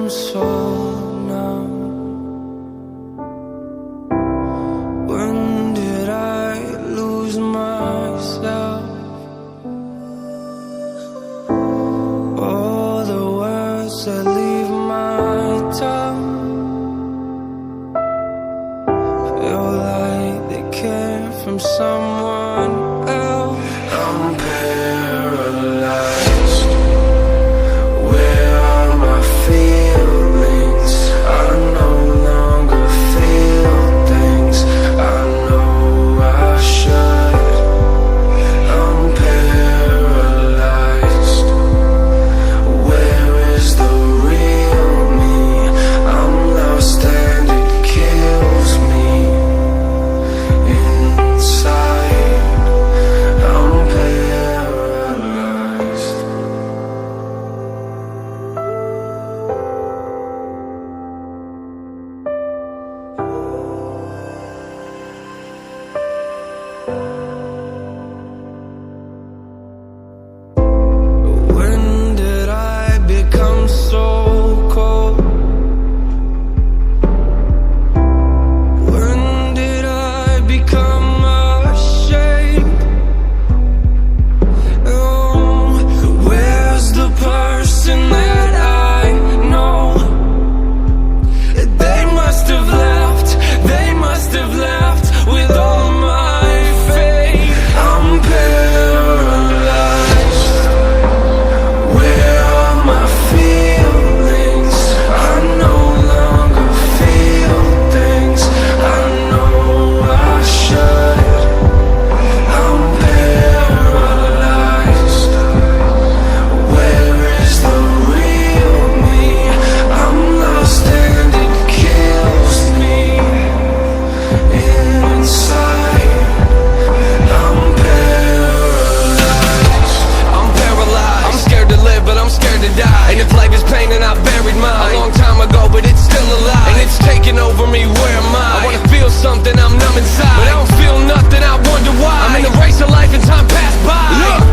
become so numb? When did I lose myself? All the words that leave my tongue feel like they came from someone else. I'm paralyzed. Where are my feelings? I no longer feel things I know I should. I'm paralyzed. Where is the real me? I'm lost and it kills me inside. I'm paralyzed. When did I become so cold? When did I become ashamed? Oh, where's the person that I know? They must have left, they must have left with all my faith. I'm paralyzed. Where are my feelings? I no longer feel things I know I should. I'm paralyzed. Where is the real me? I'm lost and it kills me inside. I'm paralyzed. I'm paralyzed. I'm scared to live, but I'm scared to die. And if life is pain, then I buried mine a long time ago, but it's still alive. And it's taking over me, where am I? I wanna feel something, I'm numb inside, but I don't feel nothing, I wonder why. I'm in a race of life and time passed by. Look,